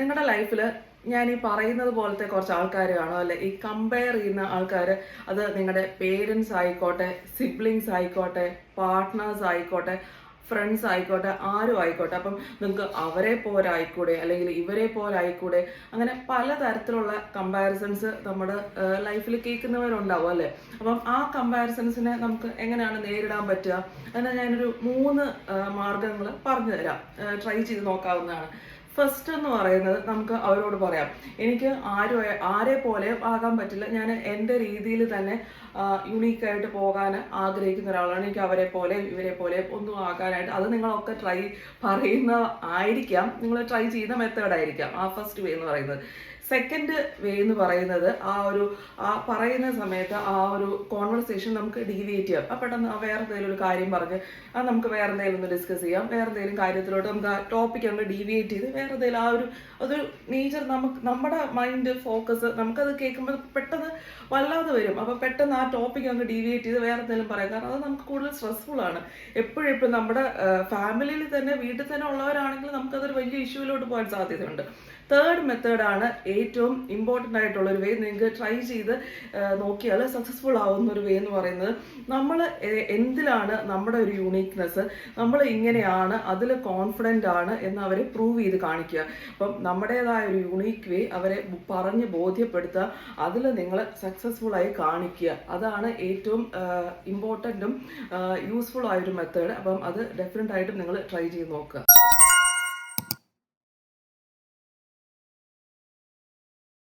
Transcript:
നിങ്ങളുടെ ലൈഫിൽ ഞാൻ ഈ പറയുന്നത് പോലത്തെ കുറച്ച് ആൾക്കാർ കാണും അല്ലെ, ഈ കമ്പയർ ചെയ്യുന്ന ആൾക്കാർ. അത് നിങ്ങളുടെ പേരൻസ് ആയിക്കോട്ടെ, സിബ്ലിങ്സ് ആയിക്കോട്ടെ, പാർട്ട്നേഴ്സ് ആയിക്കോട്ടെ, ഫ്രണ്ട്സ് ആയിക്കോട്ടെ, ആരും ആയിക്കോട്ടെ. അപ്പം നിങ്ങൾക്ക് അവരെ പോലെ ആയിക്കൂടെ, അല്ലെങ്കിൽ ഇവരെ പോലെ ആയിക്കൂടെ, അങ്ങനെ പലതരത്തിലുള്ള കമ്പാരിസൺസ് നമ്മുടെ ലൈഫിൽ കേൾക്കുന്നവരുണ്ടാവും അല്ലേ. അപ്പം ആ കമ്പാരിസൺസിനെ നമുക്ക് എങ്ങനെയാണ് നേരിടാൻ പറ്റുക എന്നാൽ ഞാനൊരു 3 മാർഗങ്ങൾ പറഞ്ഞു തരാം. ട്രൈ ചെയ്ത് നോക്കാവുന്നതാണ്. ഫസ്റ്റ് എന്ന് പറയുന്നത്, നമുക്ക് അവരോട് പറയാം, എനിക്ക് ആരെ പോലെ ആകാൻ പറ്റില്ല, ഞാൻ എൻ്റെ രീതിയിൽ തന്നെ യുണീക്കായിട്ട് പോകാൻ ആഗ്രഹിക്കുന്ന ഒരാളാണ്. എനിക്ക് അവരെ പോലെ ഇവരെ പോലെ ഒന്നും ആകാനായിട്ട്. അത് നിങ്ങളൊക്കെ പറയുന്ന ആയിരിക്കാം, നിങ്ങൾ ട്രൈ ചെയ്യുന്ന മെത്തേഡായിരിക്കാം ആ ഫസ്റ്റ് വേ എന്ന് പറയുന്നത്. സെക്കൻഡ് വേ എന്ന് പറയുന്നത്, ആ പറയുന്ന സമയത്ത് ആ ഒരു കോൺവെർസേഷൻ നമുക്ക് ഡീവിയേറ്റ് ചെയ്യാം. അപ്പം പെട്ടെന്ന് വേറെ എന്തെങ്കിലും ഒരു കാര്യം പറഞ്ഞ് നമുക്ക് വേറെ എന്തെങ്കിലും ഒന്ന് ഡിസ്കസ് ചെയ്യാം. വേറെ എന്തെങ്കിലും കാര്യത്തിലോട്ട് നമുക്ക് ആ ടോപ്പിക് അങ്ങ് ഡീവിയേറ്റ് ചെയ്ത് വേറെ എന്തെങ്കിലും അതൊരു നേച്ചർ, നമ്മുടെ മൈൻഡ് ഫോക്കസ് നമുക്കത് കേൾക്കുമ്പോൾ പെട്ടെന്ന് വല്ലാതെ വരും. അപ്പം പെട്ടെന്ന് ആ ടോപ്പിക് അങ്ങ് ഡീവിയേറ്റ് ചെയ്ത് വേറെ എന്തെങ്കിലും പറയാം. കാരണം അത് നമുക്ക് കൂടുതൽ സ്ട്രെസ്ഫുൾ ആണ്. എപ്പോഴും നമ്മുടെ ഫാമിലിയിൽ തന്നെ, വീട്ടിൽ തന്നെ ഉള്ളവരാണെങ്കിൽ നമുക്കതൊരു വലിയ ഇഷ്യൂവിലോട്ട് പോകാൻ സാധ്യതയുണ്ട്. തേർഡ് മെത്തേഡാണ് ഏറ്റവും ഇമ്പോർട്ടൻ്റ് ആയിട്ടുള്ള ഒരു വേ. നിങ്ങൾക്ക് ട്രൈ ചെയ്ത് നോക്കിയാൽ സക്സസ്ഫുൾ ആവുന്ന ഒരു വേ എന്ന് പറയുന്നത്, നമ്മൾ എന്തിലാണ് നമ്മുടെ ഒരു യൂണീക്നെസ്, നമ്മൾ ഇങ്ങനെയാണ്, അതിൽ കോൺഫിഡൻ്റ് ആണ് എന്ന് അവരെ പ്രൂവ് ചെയ്ത് കാണിക്കുക. അപ്പം നമ്മുടേതായ ഒരു യൂണീക്ക് വേ അവരെ പറഞ്ഞ് ബോധ്യപ്പെടുത്തുക, അതിൽ നിങ്ങൾ സക്സസ്ഫുൾ ആയി കാണിക്കുക. അതാണ് ഏറ്റവും ഇമ്പോർട്ടൻറ്റും യൂസ്ഫുൾ ആയൊരു മെത്തേഡ്. അപ്പം അത് ഡെഫിനറ്റ് ആയിട്ടും നിങ്ങൾ ട്രൈ ചെയ്ത് നോക്കുക.